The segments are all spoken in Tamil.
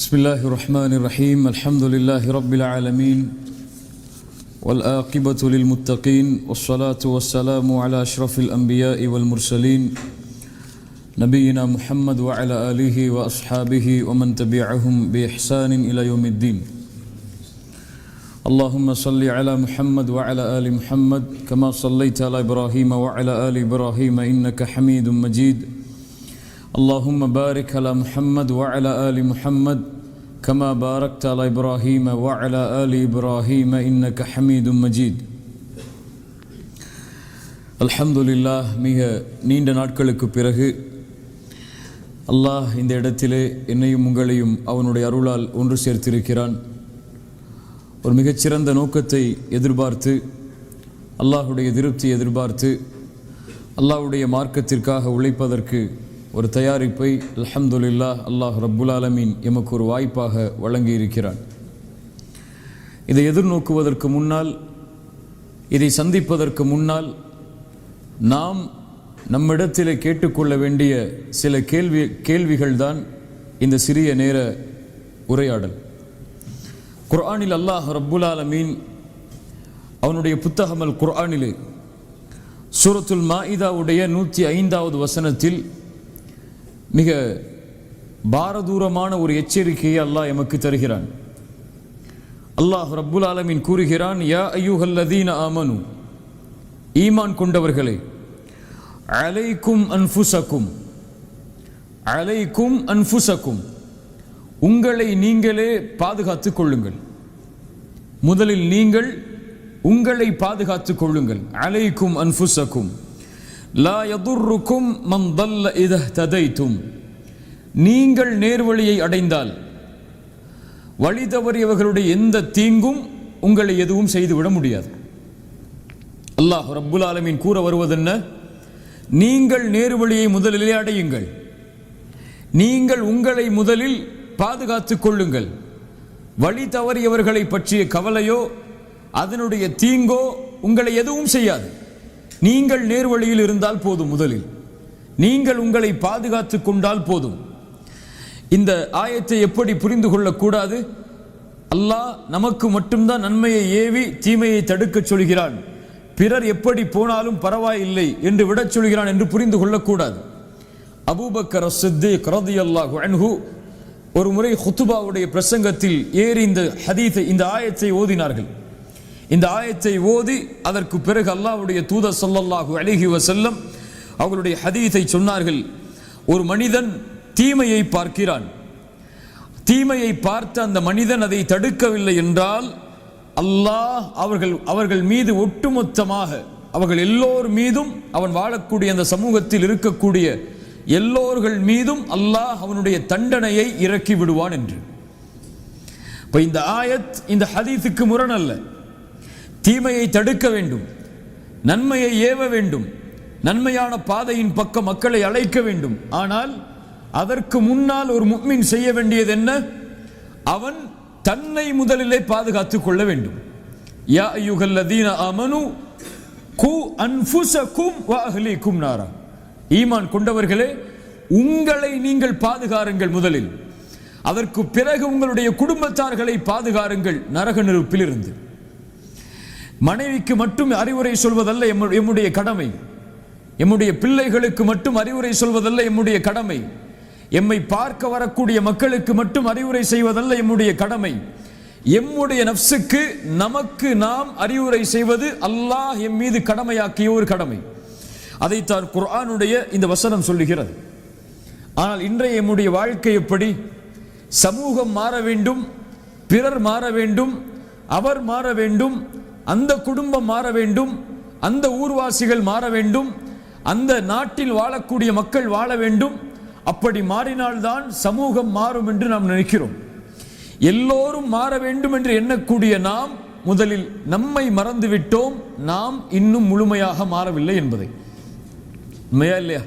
بسم الله الرحمن الرحيم الحمد لله رب العالمين والعاقبة للمتقين والصلاة والسلام على أشرف الأنبياء والمرسلين نبينا محمد وعلى آله وأصحابه ومن تبعهم بإحسان إلى يوم الدين اللهم صل على محمد وعلى آل محمد كما صليت على إبراهيم وعلى آل إبراهيم إنك حميد مجيد اللهم بارك على محمد وعلى آل محمد كما باركت على إبراهيم وعلى آل إبراهيم إنك حميد مجيد الحمد لله மிக நீண்ட நாட்களுக்கு பிறகு அல்லாஹ் இந்த இடத்திலே என்னையும் உங்களையும் அவனுடைய அருளால் ஒன்று சேர்த்திருக்கிறான். ஒரு மிகச்சிறந்த நோக்கத்தை எதிர்பார்த்து அல்லாஹுடைய திருப்தியை எதிர்பார்த்து அல்லாஹுடைய மார்க்கத்திற்காக உழைப்பதற்கு ஒரு தயாரிப்பை அல்ஹம்துலில்லாஹ் அல்லாஹ் ரப்புல் ஆலமீன் எமக்கு ஒரு வாய்ப்பாக வழங்கியிருக்கிறான். இதை எதிர்நோக்குவதற்கு முன்னால், இதை சந்திப்பதற்கு முன்னால் நாம் நம்மிடத்திலே கேட்டுக்கொள்ள வேண்டிய சில கேள்விகள் தான் இந்த சிறிய நேர உரையாடல். குர்ஆனில் அல்லாஹ் ரப்புல் ஆலமீன் அவனுடைய புத்தகம் அல் குர்ஆனிலே சூரத்துல் மாஇதாவுடைய 105வது வசனத்தில் மிக பாரதூரமான ஒரு எச்சரிக்கையை அல்லாஹ் எமக்கு தருகிறான். அல்லாஹ் ரப்புல் ஆலமீன் கூறுகிறான், யா அய்யுஹல்லதீன ஆமனு, ஈமான் கொண்டவர்களே, அலைக்கும் அன்ஃபுஸக்கும், அலைக்கும் அன்ஃபுஸக்கும், உங்களை நீங்களே பாதுகாத்துக் கொள்ளுங்கள். முதலில் நீங்கள் உங்களை பாதுகாத்துக் கொள்ளுங்கள். அலைக்கும் அன்ஃபுஸக்கும் லா யதுர்ருக்கும் மன் தல்ல இதா ததைத்தும், நீங்கள் நேர்வழியை அடைந்தால் வழி தவறியவர்களுடைய எந்த தீங்கும் உங்களை எதுவும் செய்துவிட முடியாது. அல்லாஹ் ரப்புல் ஆலமீன் கூற வருவதென்ன? நீங்கள் நேர்வழியை முதலிலே அடையுங்கள், நீங்கள் உங்களை முதலில் பாதுகாத்துக் கொள்ளுங்கள். வழி தவறியவர்களை பற்றிய கவலையோ அதனுடைய தீங்கோ உங்களை எதுவும் செய்யாது. நீங்கள் நேர்வழியில் இருந்தால் போதும், முதலில் நீங்கள் உங்களை பாதுகாத்துக் கொண்டால் போதும். இந்த ஆயத்தை எப்படி புரிந்து கொள்ளக்கூடாது? அல்லாஹ் நமக்கு மட்டும்தான் நன்மையை ஏவி தீமையை தடுக்கச் சொல்கிறான், பிறர் எப்படி போனாலும் பரவாயில்லை என்று விடச் சொல்கிறான் என்று புரிந்து கொள்ளக்கூடாது. அபூபக்கர் அஸ்-சித்தீக் ரலியல்லாஹு அன்ஹு ஒரு முறை ஹுத்பாவுடைய பிரசங்கத்தில் ஏறி இந்த ஆயத்தை ஓதினார்கள். இந்த ஆயத்தை ஓதி அதற்கு பிறகு அல்லாஹ்வுடைய தூதர் ஸல்லல்லாஹு அலைஹி வஸல்லம் அவர்களுடைய ஹதீஸை சொன்னார்கள். ஒரு மனிதன் தீமையை பார்க்கிறான், தீமையை பார்த்த அந்த மனிதன் அதை தடுக்கவில்லை என்றால் அல்லாஹ் அவர்கள் மீது ஒட்டுமொத்தமாக அவர்கள் எல்லோர் மீதும், அவன் வாழக்கூடிய அந்த சமூகத்தில் இருக்கக்கூடிய எல்லோர்கள் மீதும் அல்லாஹ் அவனுடைய தண்டனையை இறக்கி விடுவான் என்று. இப்ப இந்த ஆயத் இந்த ஹதீஸுக்கு முரண் அல்ல. தீமையை தடுக்க வேண்டும், நன்மையை ஏவ வேண்டும், நன்மையான பாதையின் பக்கம் மக்களை அழைக்க வேண்டும். ஆனால் அதற்கு முன்னால் ஒரு முஃமின் செய்ய வேண்டியது என்ன? அவன் தன்னை முதலிலே பாதுகாத்துக் கொள்ள வேண்டும். யா அய்யுஹல்லதீன ஆமனு கு அன்ஃபுஸக்கும் வ அஹ்லீக்கும் நாரா, ஈமான் கொண்டவர்களே, உங்களை நீங்கள் பாதுகாருங்கள் முதலில், அதற்கு பிறகு உங்களுடைய குடும்பத்தார்களை பாதுகாருங்கள் நரக நெருப்பிலிருந்து. மனைவிக்கு மட்டும் அறிவுரை சொல்வதல்ல எம்முடைய கடமை, எம்முடைய பிள்ளைகளுக்கு மட்டும் அறிவுரை சொல்வதல்ல எம்முடைய கடமை, எம்மை பார்க்க வரக்கூடிய மக்களுக்கு மட்டும் அறிவுரை செய்வதல்ல எம்முடைய கடமை, எம்முடைய நஃப்ஸுக்கு நமக்கு நாம் அறிவுரை செய்வது அல்லாஹ் எம் மீது கடமையாக்கிய ஒரு கடமை. அதைத்தான் குர்ஆனுடைய இந்த வசனம் சொல்லுகிறது. ஆனால் இன்றைய எம்முடைய வாழ்க்கை எப்படி? சமூகம் மாற வேண்டும், பிறர் மாற வேண்டும், அவர் மாற வேண்டும், அந்த குடும்பம் மாற வேண்டும், அந்த ஊர்வாசிகள் மாற வேண்டும், அந்த நாட்டில் வாழக்கூடிய மக்கள் வாழ வேண்டும். அப்படி மாறினால்தான் சமூகம் மாறும் என்று நாம் நினைக்கிறோம். எல்லோரும் மாற வேண்டும் என்று எண்ணக்கூடிய நாம் முதலில் நம்மை மறந்துவிட்டோம், நாம் இன்னும் முழுமையாக மாறவில்லை என்பதை. உண்மையா இல்லையா?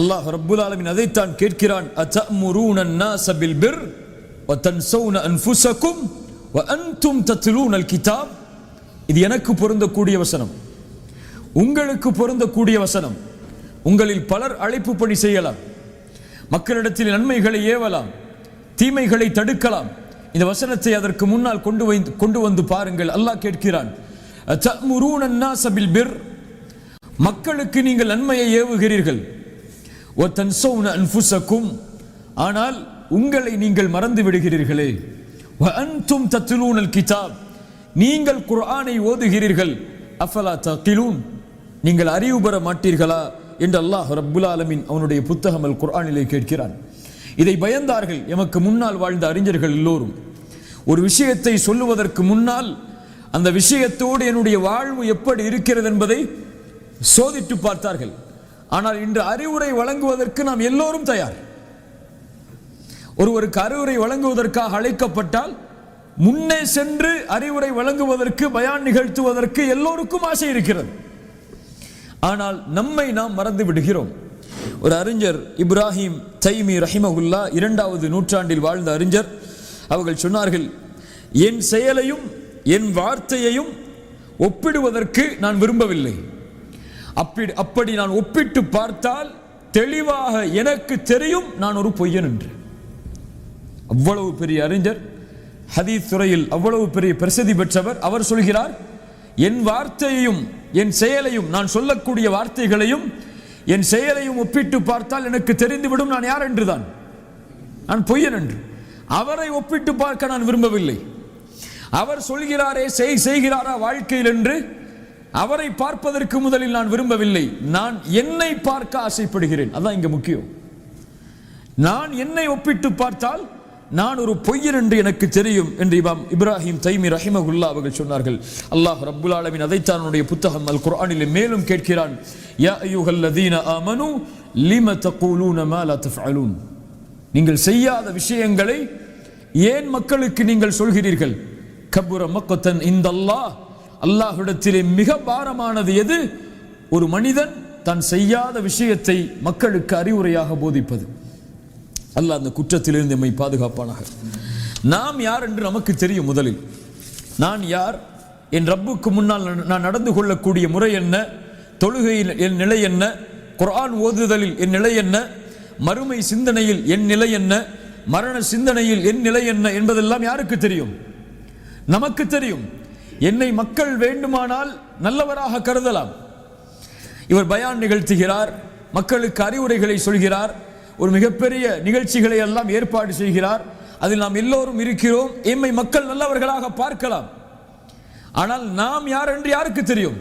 அல்லாஹ் ரப்புல் ஆலமீன் அதைத்தான் கேட்கிறான், அத்தஅமுரூன அன்-நாஸ பில் பிர் வ தன்ஸௌன அன்ஃபுஸக்கும் வ அன்தும் தத்லூனல் கிதாப். இது எனக்கு பொருந்தக்கூடிய வசனம், உங்களுக்கு பொருந்தக்கூடிய வசனம். உங்களில் பலர் அழைப்பு பணி செய்யலாம், மக்களிடத்தில் நன்மைகளை ஏவலாம், தீமைகளை தடுக்கலாம். இந்த வசனத்தை அதற்கு முன்னால் கொண்டு வந்து பாருங்கள். அல்லாஹ் கேட்கிறான், தஅமுரூன அன்-நாஸ பில் பிர், மக்களுக்கு நீங்கள் நன்மையை ஏவுகிறீர்கள். வ தன்ஸௌன அன்ஃபுஸக்கும், ஆனால் உங்களை நீங்கள் மறந்து விடுகிறீர்களே. வ அன்தும் தத்லூனல் கிதாப், நீங்கள் குர்ஆனை ஓதுகிறீர்கள். அஃபலா தஅகிலூன், நீங்கள் அறிவு பெற மாட்டீர்களா என்று அல்லாஹ் ரப்புல் ஆலமீன் அவனுடைய புத்தகம் அல் குர்ஆனிலே கேட்கிறான். இதை பயந்தார்கள் எமக்கு முன்னால் வாழ்ந்த அறிஞர்கள் எல்லோரும். ஒரு விஷயத்தை சொல்லுவதற்கு முன்னால் அந்த விஷயத்தோடு என்னுடைய வாழ்வு எப்படி இருக்கிறது என்பதை சோதித்து பார்த்தார்கள். ஆனால் இன்று அறிவுரை வழங்குவதற்கு நாம் எல்லோரும் தயார். ஒருவருக்கு அறிவுரை வழங்குவதற்காக அழைக்கப்பட்டால் முன்னே சென்று அறிவுரை வழங்குவதற்கு, பயான் நிகழ்த்துவதற்கு எல்லோருக்கும் ஆசை இருக்கிறது. ஆனால் நம்மை நாம் மறந்து விடுகிறோம். ஒரு அறிஞர் இப்ராஹிம் தைமி ரஹிமஹுல்லா, 2வது நூற்றாண்டில் வாழ்ந்த அறிஞர், அவர்கள் சொன்னார்கள், என் செயலையும் என் வார்த்தையையும் ஒப்பிடுவதற்கு நான் விரும்பவில்லை. அப்படி நான் ஒப்பிட்டு பார்த்தால் தெளிவாக எனக்கு தெரியும் நான் ஒரு பொய்யன் என்று. அவ்வளவு பெரிய அறிஞர், ஹதீஸ் துறையில் அவ்வளவு பெரிய பிரசித்தி பெற்றவர். அவர் சொல்கிறார், என் வார்த்தையையும் என் செயலையும், நான் சொல்லக்கூடிய வார்த்தைகளையும் என் செயலையும் ஒப்பிட்டு பார்த்தால் எனக்கு தெரிந்துவிடும் நான் யார் என்றுதான், நான் பொய்யன் என்று. அவரை ஒப்பிட்டு பார்க்க நான் விரும்பவில்லை. அவர் சொல்கிறாரே செய்கிறாரா வாழ்க்கையில் என்று அவரை பார்ப்பதற்கு முதலில் நான் விரும்பவில்லை. நான் என்னை பார்க்க ஆசைப்படுகிறேன். அதான் இங்க முக்கியம். நான் என்னை ஒப்பிட்டு பார்த்தால் நான் ஒரு பொய்யன் என்று எனக்கு தெரியும் என்று இமாம் இப்ராஹிம் தைமி ரஹிமஹுல்லா அவர்கள் சொன்னார்கள். அல்லாஹ் ரப்புல் ஆலமீன் அதைத்தான் அவனுடைய புத்தகம் அல் குர்ஆனிலே மேலும் கேட்கிறான், யா அய்யுஹல்லதீன ஆமனு லிம தகூலூன மா லா தஃஅலூன், நீங்கள் செய்யாத விஷயங்களை ஏன் மக்களுக்கு நீங்கள் சொல்கிறீர்கள்? கபுர மக்கத்தன் இந்தல்லாஹ், அல்லாஹ்விடத்திலே மிக பாரமானது எது? ஒரு மனிதன் தான் செய்யாத விஷயத்தை மக்களுக்கு அறிவுரையாக போதிப்பது. அல்லாஹ் அந்த குற்றத்திலிருந்து நம்மை பாதுகாப்பானாக. நாம் யார் என்று நமக்கு தெரியும். முதலில் நான் யார், என் ரப்புக்கு முன்னால் நான் நடந்து கொள்ளக்கூடிய முறை என்ன, தொழுகையில் என் நிலை என்ன, குர்ஆன் ஓதுதலில் என் நிலை என்ன, மறுமை சிந்தனையில் என் நிலை என்ன, மரண சிந்தனையில் என் நிலை என்ன என்பதெல்லாம் யாருக்கு தெரியும்? நமக்கு தெரியும். என்னை மக்கள் வேண்டுமானால் நல்லவராக கருதலாம். இவர் பயான் நிகழ்த்துகிறார், மக்களுக்கு அறிவுரைகளை சொல்கிறார், ஒரு மிகப்பெரிய நிகழ்ச்சிகளை எல்லாம் ஏற்பாடு செய்கிறார், அதில் நாம் எல்லோரும் இருக்கிறோம். எம்மை மக்கள் நல்லவர்களாக பார்க்கலாம். ஆனால் நாம் யார் என்று யாருக்கு தெரியும்?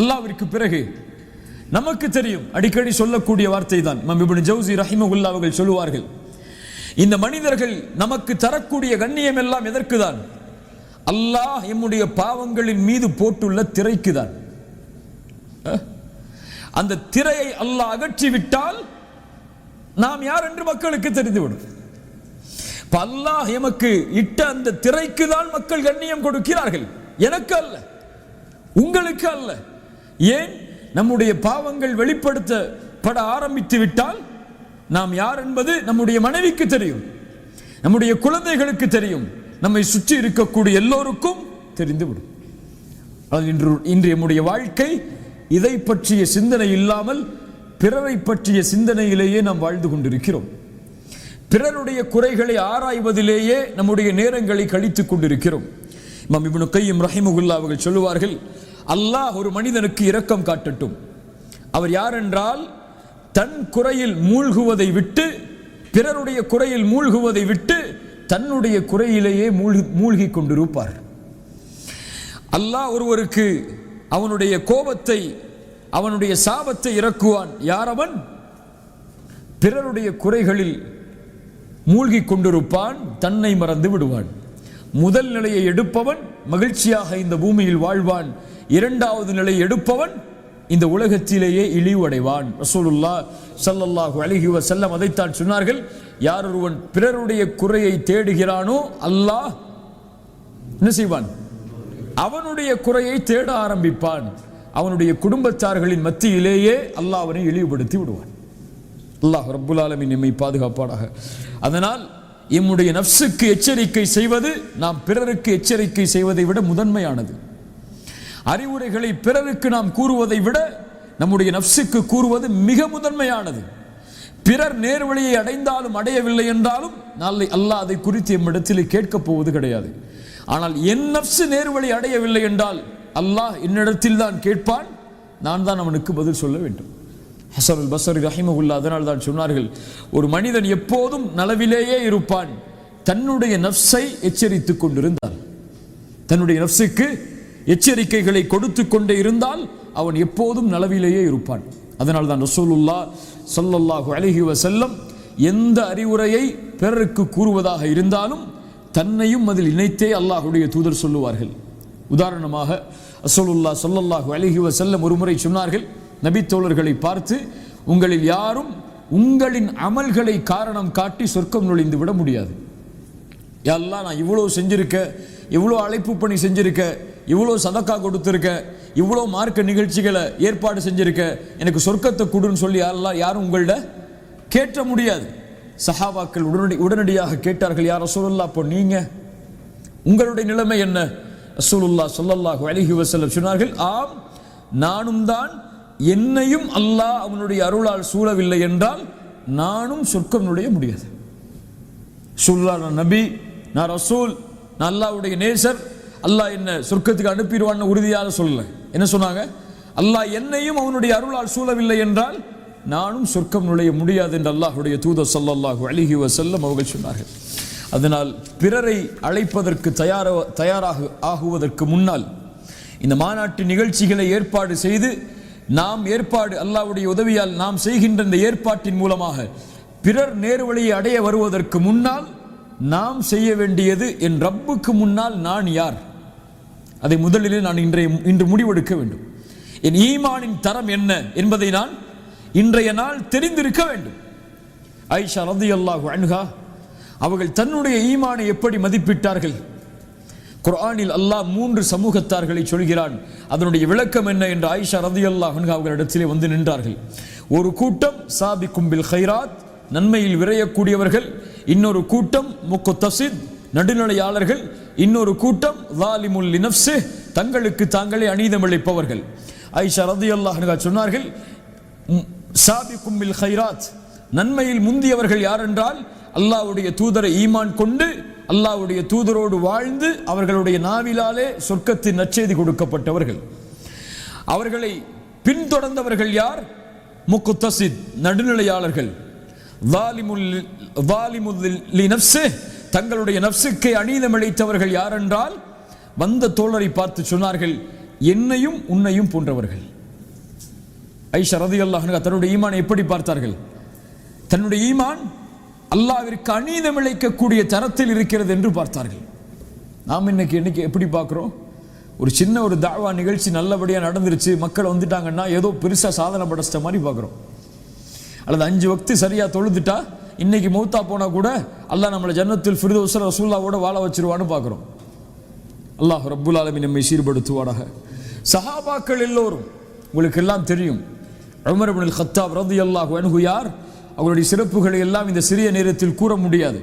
அல்லாஹ்விற்கு பிறகு நமக்கு தெரியும். அடிக்கடி சொல்லக்கூடிய வார்த்தை தான். இமாம் இப்னு ஜௌஸி ரஹிமஹுல்லாஹ் அவர்கள் சொல்லுவார்கள், இந்த மனிதர்கள் நமக்கு தரக்கூடிய கண்ணியம் எல்லாம் எதற்கு தான்? அல்லாஹ் எம்முடைய பாவங்களின் மீது போட்டுள்ள திரைக்கு தான். அந்த திரையை அல்லாஹ் அகற்றிவிட்டால் நாம் யார் என்று மக்களுக்கு தெரிந்துவிடும். அல்லாஹ் எமக்கு இட்ட அந்த திரைக்கு தான் மக்கள் கண்ணியம் கொடுக்கிறார்கள், எனக்கு அல்ல, உங்களுக்கு அல்ல. ஏன்? நம்முடைய பாவங்கள் வெளிப்படுத்தப்பட ஆரம்பித்து விட்டால் நாம் யார் என்பது நம்முடைய மனைவிக்கு தெரியும், நம்முடைய குழந்தைகளுக்கு தெரியும், நம்மை சுற்றி இருக்கக்கூடிய எல்லோருக்கும் தெரிந்துவிடும். இன்று நம்முடைய வாழ்க்கை இதை பற்றிய சிந்தனை இல்லாமல் பிறரை பற்றிய சிந்தனையிலேயே நாம் வாழ்ந்து கொண்டிருக்கிறோம். பிறருடைய குறைகளை ஆராய்வதிலேயே நம்முடைய நேரங்களை கழித்துக் கொண்டிருக்கிறோம். இமாம் இப்னு கையிம் ரஹிமஹுல்லாஹ் அவர்கள் சொல்லுவார்கள், அல்லாஹ் ஒரு மனிதனுக்கு இரக்கம் காட்டட்டும். அவர் யார் என்றால், தன் குறையில் மூழ்குவதை விட்டு, பிறருடைய குறையில் மூழ்குவதை விட்டு தன்னுடைய குறையிலேயே மூழ்கி கொண்டிருப்பார். அல்லாஹ் ஒருவருக்கு அவனுடைய கோபத்தை, அவனுடைய சாபத்தை இறக்குவான். யார் அவன்? பிறருடைய குறைகளில் மூழ்கி கொண்டிருப்பான், தன்னை மறந்து விடுவான். முதல் நிலையை எடுப்பவன் மகிழ்ச்சியாக இந்த பூமியில் வாழ்வான். இரண்டாவது நிலையை எடுப்பவன் இந்த உலகத்திலேயே இழிவடைவான். ரசூலுல்லாஹ் ஸல்லல்லாஹு அலைஹி வஸல்லம் அதைத்தான் சொன்னார்கள், யார் ஒருவன் பிறருடைய குறையை தேடுகிறானோ அல்லாஹ் என்ன செய்வான்? அவனுடைய குறையை தேட ஆரம்பிப்பான். அவனுடைய குடும்பத்தார்களின் மத்தியிலேயே அல்லாஹ் அவனை இழிவுபடுத்தி விடுவான். அல்லாஹ் ரப்புல் ஆலமீன் நம்மை பாதுகாப்பானாக. அதனால் நம்முடைய நஃப்ஸுக்கு எச்சரிக்கை செய்வது நாம் பிறருக்கு எச்சரிக்கை செய்வதை விட முதன்மையானது. அறிவுரைகளை பிறருக்கு நாம் கூறுவதை விட நம்முடைய நஃப்ஸுக்கு கூறுவது மிக முதன்மையானது. பிறர் நேர்வழியை அடைந்தாலும் அடையவில்லை என்றாலும் நாளை அல்லாஹ் அதை குறித்து எம்மிடத்தில் கேட்கப் போவது கிடையாது. ஆனால் என் நஃப்ஸ் நேர்வழி அடையவில்லை என்றால் அல்லாஹ் என்னிடத்தில் தான் கேட்பான், நான் தான் அவனுக்கு பதில் சொல்ல வேண்டும். ஹஸனுல் பஸ்ரி ரஹிமஹுல்லாஹ் அதனால் தான் சொன்னார்கள், ஒரு மனிதன் எப்போதும் நலவிலேயே இருப்பான் தன்னுடைய நஃப்ஸை எச்சரித்துக் கொண்டிருந்தால், தன்னுடைய நஃப்ஸுக்கு எச்சரிக்கைகளை கொடுத்து கொண்டே இருந்தால் அவன் எப்போதும் நலவிலேயே இருப்பான். அதனால் தான் ரசூலுல்லாஹ் ஸல்லல்லாஹு அலைஹி வஸல்லம் எந்த அறிவுரையை பிறருக்கு கூறுவதாக இருந்தாலும் தன்னையும் அதில் இணைத்தே அல்லாஹ்வுடைய தூதர் சொல்லுவார்கள். உதாரணமாக ரசூலுல்லாஹ் ஸல்லல்லாஹு அலைஹி வஸல்லம் ஒருமுறை சொன்னார்கள், நபி தோழர்களை பார்த்து, உங்களில் யாரும் உங்களின் அமல்களை காரணம் காட்டி சொர்க்கம் நுழைந்து விட முடியாது. யா அல்லாஹ், நான் இவ்வளோ செஞ்சிருக்க, இவ்வளோ அழைப்பு பணி செஞ்சிருக்க, இவ்வளோ சதக்கா கொடுத்துருக்க, இவ்வளோ மார்க்க நிகழ்ச்சிகளை ஏற்பாடு செஞ்சிருக்க, எனக்கு சொர்க்கத்தை கொடுன்னு சொல்லி அல்லாஹ் யாரும் உங்கள்ட கேட்ட முடியாது. சஹாபாக்கள் உடனடியாக கேட்டார்கள், யா ரசூலுல்லாஹ், அப்போ நீங்க உங்களுடைய நிலைமை என்ன? ரசூலுல்லாஹ் ஸல்லல்லாஹு அலைஹி வஸல்லம் சொன்னார்கள், ஆம், நானும் தான். என்னையும் அல்லாஹ் அவனுடைய அருளால் சூழவில்லை என்றால் நானும் சொர்க்கம் நுழைய முடியாது. நான் நபி, நான் ரசூல், நான் அல்லாஹ்வுடைய நேசர், அல்லாஹ் என்ன சொர்க்கத்துக்கு அனுப்பிடுவான்னு உறுதியாக சொல்லல. என்ன சொன்னாங்க? அல்லாஹ் என்னையும் அவனுடைய அருளால் சூழவில்லை என்றால் நானும் சொர்க்கம் நுழைய முடியாது என்று அல்லாஹ்வுடைய தூதர் ஸல்லல்லாஹு அலைஹி வஸல்லம் அவர்கள் சொன்னார்கள். அதனால் பிறரை அழைப்பதற்கு தயாராக ஆகுவதற்கு முன்னால் இந்த மாநாட்டு நிகழ்ச்சிகளை ஏற்பாடு செய்து நாம் அல்லாஹ்வுடைய உதவியால் நாம் செய்கின்ற இந்த ஏற்பாட்டின் மூலமாக பிறர் நேர்வழியை அடைய வருவதற்கு முன்னால் நாம் செய்ய வேண்டியது, என் ரப்புக்கு முன்னால் நான் யார், அதை முதலிலே நான் இன்று முடிவெடுக்க வேண்டும். என் ஈமானின் தரம் என்ன என்பதை நான் இன்றைய நாள் தெரிந்திருக்க வேண்டும். ஆயிஷா ரலியல்லாஹு அன்ஹா அவர்கள் தன்னுடைய ஈமானை எப்படி மதிப்பிட்டார்கள்? குர்ஆனில் அல்லாஹ் 3 சமூகத்தார்களை சொல்கிறான். அதனுடைய விளக்கம் என்ன என்று ஆயிஷா ரலியல்லாஹு அன்ஹா அவர்களிடத்திலே வந்து நின்றார்கள். ஒரு கூட்டம் சாபிக்கும் பில் கைராத், நன்மையில் விரையக்கூடியவர்கள். இன்னொரு கூட்டம் முக்தஸித், நடுநிலையாளர்கள். இன்னொரு கூட்டம் ஸாலிமுல் லினஃப்ஸிஹ், தங்களுக்கு தாங்களே அநீதம் இழைப்பவர்கள். ஆயிஷா ரலியல்லாஹு அன்ஹா சொன்னார்கள், சாபிக்கும் பில் கைராத், நன்மையில் முந்தியவர்கள் யார் என்றால் அல்லாஹ்வுடைய தூதரை ஈமான் கொண்டு அல்லாஹ்வுடைய தூதரோடு வாழ்ந்து அவர்களுடைய நாவிலாலே சொர்க்கத்தின் நற்செய்தி கொடுக்கப்பட்டவர்கள். அவர்களை பின்தொடர்ந்தவர்கள் யார்? முக்தஸித், நடுநிலையாளர்கள். ஸாலிமுல் லினஃப்ஸிஹ், தங்களுடைய நஃப்ஸுக்கு அநீதம் இழைத்தவர்கள் யார் என்றால் வந்த தோழரை பார்த்து சொன்னார்கள், என்னையும் உன்னையும் போன்றவர்கள். ஆயிஷா ரலியல்லாஹு அன்ஹா தன்னுடைய ஈமானை எப்படி பார்த்தார்கள்? தன்னுடைய ஈமான் அல்லாஹ்விற்கு அநீதம் இழைக்கக்கூடிய தரத்தில் இருக்கிறது என்று பார்த்தார்கள். நாம் இன்னைக்கு எப்படி பார்க்குறோம்? ஒரு சின்ன ஒரு தாவா நிகழ்ச்சி நல்லபடியாக நடந்துருச்சு, மக்கள் வந்துட்டாங்கன்னா ஏதோ பெருசாக சாதனை படைச்சிட்ட மாதிரி பார்க்குறோம். அல்லது 5 வக்து சரியாக தொழுதுட்டா இன்னைக்கு மௌத்தா போனால் கூட அல்லாஹ் நம்மளை ஜன்னத்துல் ஃபிர்தௌஸ்ல ரசூலுல்லாவோட வாழ வச்சிருவான்னு பார்க்குறோம். அல்லாஹ் ரப்புல் ஆலமீன் நம்மை சீர்படுத்துவாராக. சஹாபாக்கள் எல்லோரும் உங்களுக்கு எல்லாம் தெரியும். உமர் இப்னுல் கத்தாப் ரலியல்லாஹு அன்ஹு யார்? அவருடைய சிறப்புகளை எல்லாம் இந்த சிறிய நேரத்தில் கூற முடியாது.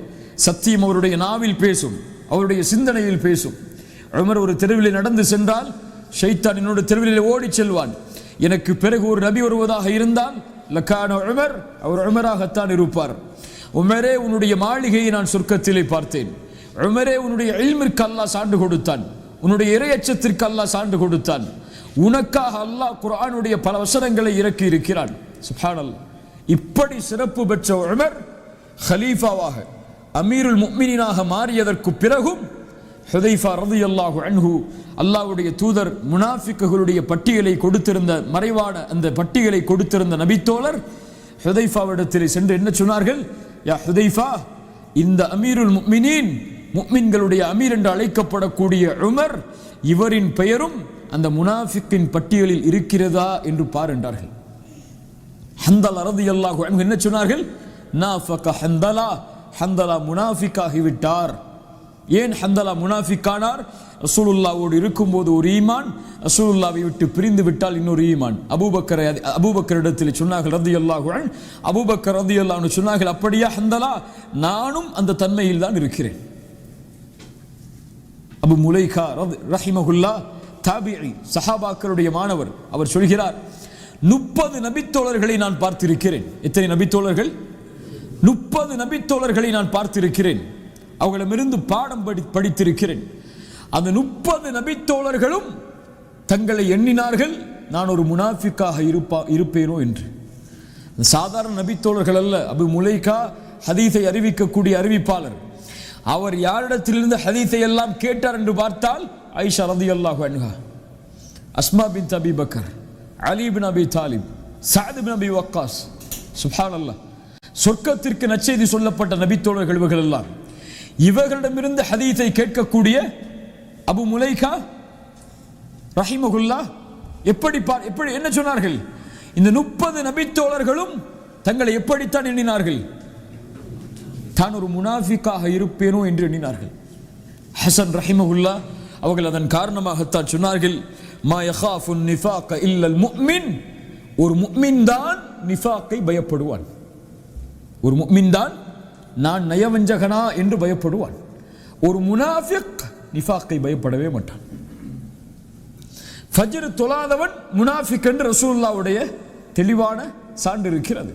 சத்தியம் அவருடைய நாவில் பேசும், அவருடைய சிந்தனையில் பேசும். உமர் ஒரு தெருவிலே நடந்து சென்றால் ஷைத்தான் என்னோட தெருவிலே ஓடி செல்வான். எனக்கு பிறகு ஒரு நபி வருவதாக இருந்தால் லக்கான உமர், அவர் உமராகத்தான் இருப்பார். உமரே, உன்னுடைய மாளிகையை நான் சொர்க்கத்திலே பார்த்தேன். உமரே, உன்னுடைய இல்மிற்கு அல்லாஹ் சான்று கொடுத்தான், உன்னுடைய இறையச்சத்திற்கு அல்லாஹ் சான்று கொடுத்தான். உனக்காக அல்லாஹ் குர்ஆனுடைய பல வசனங்களை இறக்கி இருக்கிறான். சுப்ஹானல்லாஹ். இப்படி சிறப்பு பெற்ற உமர் ஹலீஃபாவாக அமீருல் முஃமினீனாக மாறியதற்கு பிறகும் ஹுதைஃபா ரலியல்லாஹு அன்ஹு அல்லாஹ்வுடைய தூதர் முனாஃபிக்குகளுடைய பட்டியலை கொடுத்திருந்த, மறைவான அந்த பட்டியலை கொடுத்திருந்த நபித்தோழர் ஹுதைஃபாவிடத்தில் சென்று என்ன சொன்னார்கள்? யா ஹுதைஃபா, இந்த அமீருல் முஃமினீன், முஃமின்களுடைய அமீர் என்று அழைக்கப்படக்கூடிய உமர், இவரின் பெயரும் அந்த முனாஃபிக்கின் பட்டியலில் இருக்கிறதா என்று பார் என்றார்கள். ஹந்தலா ரலியல்லாஹு அன்ஹு என்ன சொன்னார்கள்? நாஃபக ஹந்தலா, ஹந்தலா முனாஃபிக்காகிவிட்டார். ஏன் ஹந்தலா முனாஃபிக்கானார்? ரசூலுல்லாவோடு இருக்கும்போது ஒரு ஈமான், ரசூலுல்லாவை விட்டு பிரிந்து விட்டால் இன்னொரு ஈமான். அபூபக்கரிடத்தில் சொன்னார்கள் ரலியல்லாஹு அன்ஹு, அபூபக்கர் ரலியல்லாஹு அன்ஹு சொன்னார்கள், அப்படியா ஹந்தலா, நானும் அந்த தன்மையில் தான் இருக்கிறேன். அபு முலைகா ரஹிமஹுல்லாஹ் தாபிஈ, சஹாபாக்களுடைய மாணவர், அவர் சொல்கிறார், 30 நபித்தோழர்களை நான் பார்த்திருக்கிறேன். எத்தனை நபித்தோழர்கள்? 30 நபித்தோழர்களை நான் பார்த்திருக்கிறேன், அவர்களிடமிருந்து பாடம் படித்திருக்கிறேன். அந்த 30 நபித்தோழர்களும் தங்களை எண்ணினார்கள், நான் ஒரு முனாஃபிக்காக இருப்பேனோ என்று. சாதாரண நபித்தோழர்கள் அல்ல. அபு முலைகா ஹதீஸை அறிவிக்கக்கூடிய அறிவிப்பாளர். அவர் யாரிடத்திலிருந்து ஹதீஸை எல்லாம் கேட்டார் என்று பார்த்தால் ஆயிஷா ரலியல்லாஹு அன்ஹா, அஸ்மா பின்த் அபி பக்கர், அலி பின் அபி தாலிப், சஅத் பின் அபி வக்காஸ். சுப்ஹானல்லாஹ், சொர்க்கத்திற்கு நற்செய்தி சொல்லப்பட்ட நபித்தோழர்கள் இவர்கள் எல்லாம். இவர்களிடமிருந்து ஹதீஸை கேட்கக்கூடிய அபு முலைகா ரஹிமஹுல்லாஹ் எப்படி என்ன சொன்னார்கள்? இந்த 30 நபித்தோழர்களும் தங்களை எப்படித்தான் எண்ணினார்கள்? தான் ஒரு முனாஃபிக்காக இருப்பேனோ என்று எண்ணினார்கள். ஹசன் ரஹிமஹுல்லாஹ் அவர்கள் அதன் காரணமாகத்தான் சொன்னார்கள், மா யகாஃபு நிஃபாக இல்லல் முஃமின். ஒரு முஃமின் தான் நிஃபாக்கை பயப்படுவான். ஒரு முஃமின் தான் நான் நயவஞ்சகனா என்று பயப்படுவான். ஒரு முனாஃபிக் நிஃபாக்கை பயப்படவே மாட்டான். ஃபஜ்ர் தொழாதவன் முனாஃபிக் என்று ரசூலுல்லாஹ்வுடைய தெளிவான சான்று இருக்கிறது.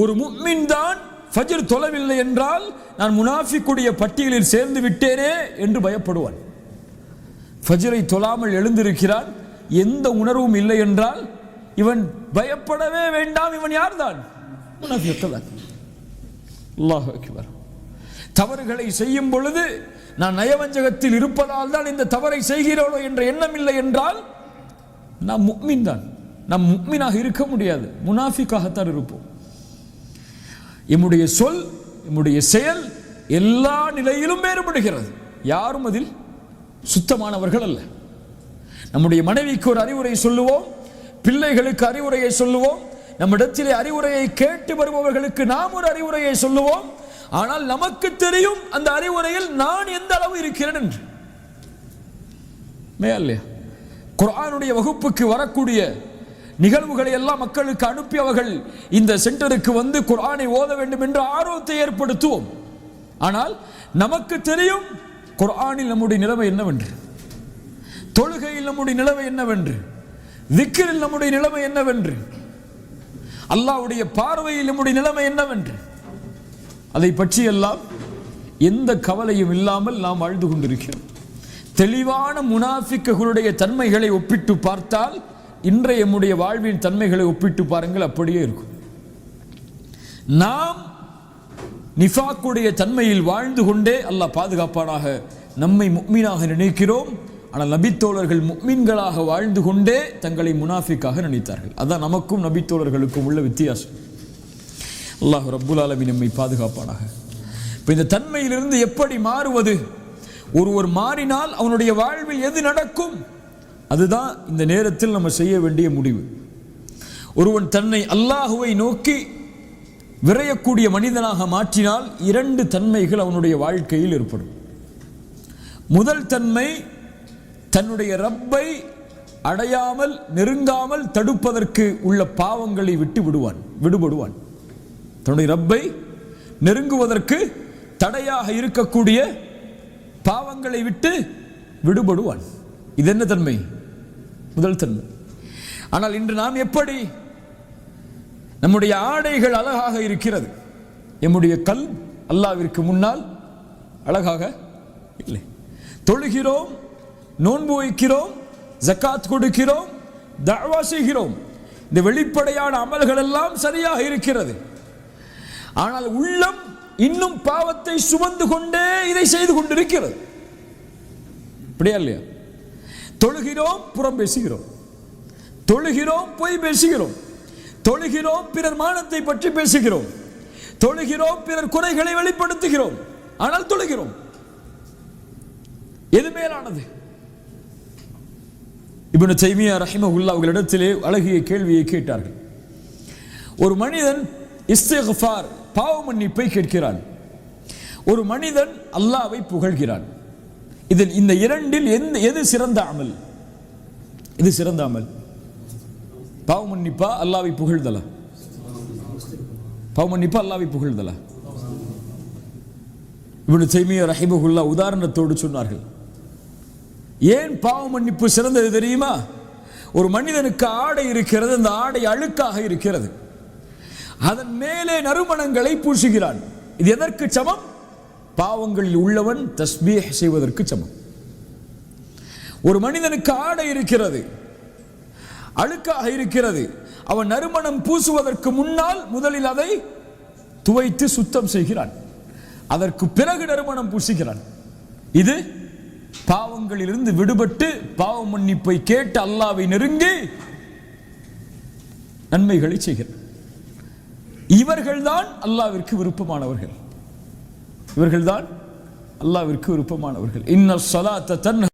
ஒரு முஃமின் தான் ஃபஜ்ர் தொழவில்லை என்றால் நான் முனாஃபிக்குடைய பட்டியலில் சேர்ந்து விட்டேனே என்று பயப்படுவான். ஃபஜ்ரை தொழாமல் எழுந்திருக்கிறான், எந்த உணர்வும் இல்லை என்றால் இவன் பயப்படவே வேண்டாம். இவன் யார்தான்? முனாஃபிக் தான். அல்லாஹு அக்பர். தவறுகளை செய்யும் பொழுது நான் நயவஞ்சகத்தில் இருப்பதால் தான் இந்த தவறை செய்கிறோனோ என்ற எண்ணம் இல்லை என்றால் நாம் முஃமின் தான். நாம் முஃமினாக இருக்க முடியாது, முனாஃபிக்காகத்தான் இருப்போம். எம்முடைய சொல், எம்முடைய செயல் எல்லா நிலையிலும் வேறுபடுகிறது. யாரும் அதில் சுத்தமானவர்கள் அல்ல. நம்முடைய மனைவிக்கு ஒரு அறிவுரை சொல்லுவோம், பிள்ளைகளுக்கு அறிவுரையை சொல்லுவோம், நம்மிடத்திலே அறிவுரையை கேட்டு வருபவர்களுக்கு நாம் ஒரு அறிவுரையை சொல்லுவோம். ஆனால் நமக்கு தெரியும் அந்த அறிவுரையில் நான் எந்த அளவு இருக்கிறேன் என்று. இல்லையா? குர்ஆனுடைய வகுப்புக்கு வரக்கூடிய நிகழ்வுகளை எல்லாம் மக்களுக்கு அனுப்பி அவர்கள் இந்த சென்டருக்கு வந்து குர்ஆனை ஓத வேண்டும் என்று ஆர்வத்தை ஏற்படுத்துவோம். ஆனால் நமக்கு தெரியும் குர்ஆனில் நம்முடைய நிலைமை என்னவென்று, தொழுகையில் நம்முடைய நிலைமை என்னவென்று, திக்ரில் நம்முடைய நிலைமை என்னவென்று, அல்லாஹ்வுடைய பார்வையில் நம்முடைய நிலைமை என்னவென்று. அதை பற்றி எல்லாம் எந்த கவலையும் இல்லாமல் நாம் வாழ்ந்து கொண்டிருக்கிறோம். தெளிவான முனாஃபிக்குகளுடைய தன்மைகளை ஒப்பிட்டு பார்த்தால் இன்றைய நம்முடைய வாழ்வின் தன்மைகளை ஒப்பிட்டு பாருங்கள், அப்படியே இருக்கும். நாம் நிஃபாக்குடைய தன்மையில் வாழ்ந்து கொண்டே அல்லாஹ் பாதுகாப்பானாக நம்மை முஃமினாக நினைக்கிறோம். ஆனால் நபித்தோழர்கள் முஃமின்களாக வாழ்ந்து கொண்டே தங்களை முனாஃபிக்காக நினைத்தார்கள். அதான் நமக்கும் நபித்தோழர்களுக்கும் உள்ள வித்தியாசம். அல்லாஹ் ரப்புல் ஆலமீன் நம்மை பாதுகாப்பானாக. இப்போ இந்த தன்மையிலிருந்து எப்படி மாறுவது? ஒருவர் மாறினால் அவனுடைய வாழ்வில் எது நடக்கும்? அதுதான் இந்த நேரத்தில் நம்ம செய்ய வேண்டிய முடிவு. ஒருவன் தன்னை அல்லாஹுவை நோக்கி விரையக்கூடிய மனிதனாக மாற்றினால் 2 தன்மைகள் அவனுடைய வாழ்க்கையில் ஏற்படும். முதல் தன்மை, தன்னுடைய ரப்பை அடையாமல் நெருங்காமல் தடுப்பதற்கு உள்ள பாவங்களை விடுபடுவான். தன்னுடைய ரப்பை நெருங்குவதற்கு தடையாக இருக்கக்கூடிய பாவங்களை விட்டு விடுபடுவான். இது என்ன தன்மை? முதல் தன்மை. ஆனால் இன்று நாம் எப்படி? நம்முடைய ஆடைகள் அழகாக இருக்கிறது, நம்முடைய கல் அல்லாஹ்விற்கு முன்னால் அழகாக இல்லை. தொழுகிறோம், நோன்பு வைக்கிறோம், ஜக்காத் கொடுக்கிறோம், தஅவா செய்கிறோம். இந்த வெளிப்படையான அமல்கள் எல்லாம் சரியாக இருக்கிறது. ஆனால் உள்ளம் இன்னும் பாவத்தை சுமந்து கொண்டே இதை செய்து கொண்டிருக்கிறது. அப்படியா இல்லையா? தொழுகிறோம், புறம் பேசுகிறோம், தொழுகிறோம், பொய் பேசுகிறோம், தொழுகிறோம், பிறர் மானத்தை பற்றி பேசுகிறோம், தொழுகிறோம், பிறர் குறைகளை வெளிப்படுத்துகிறோம். ஆனால் தொழுகிறோம். எது மேலானது? இப்னு தைமியா ரஹிமஹுல்லாஹ் அவர்களிடத்திலே அழகிய கேள்வியை கேட்டார்கள். ஒரு மனிதன் இஸ்திக்ஃபார், பாவ மன்னிப்பை கேட்கிறான். ஒரு மனிதன் அல்லாஹ்வை புகழ்கிறான். இதில் இந்த இரண்டில் எது சிறந்த அமல்? இது சிறந்த அமல்? பாவ மன்னிப்பா அல்லாஹ்வை புகழ்தலா? பாவ மன்னிப்பா அல்லாஹ்வை புகழ்தலா? இப்னு தைமியா ரஹிமஹுல்லாஹ் உதாரணத்தோடு சொன்னார்கள். ஏன் பாவ மன்னிப்பு சிறந்தது தெரியுமா? ஒரு மனிதனுக்கு ஆடை இருக்கிறது, அந்த ஆடை அழுக்காக இருக்கிறது, அதன் மேலே நறுமணங்களை பூசுகிறான். இது எதற்கு சமம்? பாவங்களில் உள்ளவன் தஸ்பீஹ் செய்வதற்கு சமம். ஒரு மனிதனுக்கு ஆடை இருக்கிறது, அழுக்காக இருக்கிறது, அவன் நறுமணம் பூசுவதற்கு முன்னால் முதலில் அதை துவைத்து சுத்தம் செய்கிறான், அதற்கு பிறகு நறுமணம் பூசுகிறான். இது பாவங்களிலிருந்து விடுபட்டு பாவ மன்னிப்பை கேட்டு அல்லாஹ்வை நெருங்கி நன்மைகளை செய்கிறார். இவர்கள்தான் அல்லாஹ்விற்கு விருப்பமானவர்கள். இவர்கள்தான் அல்லாஹ்விற்கு விருப்பமானவர்கள். இன்ன ஸலாத்த தன்ஹா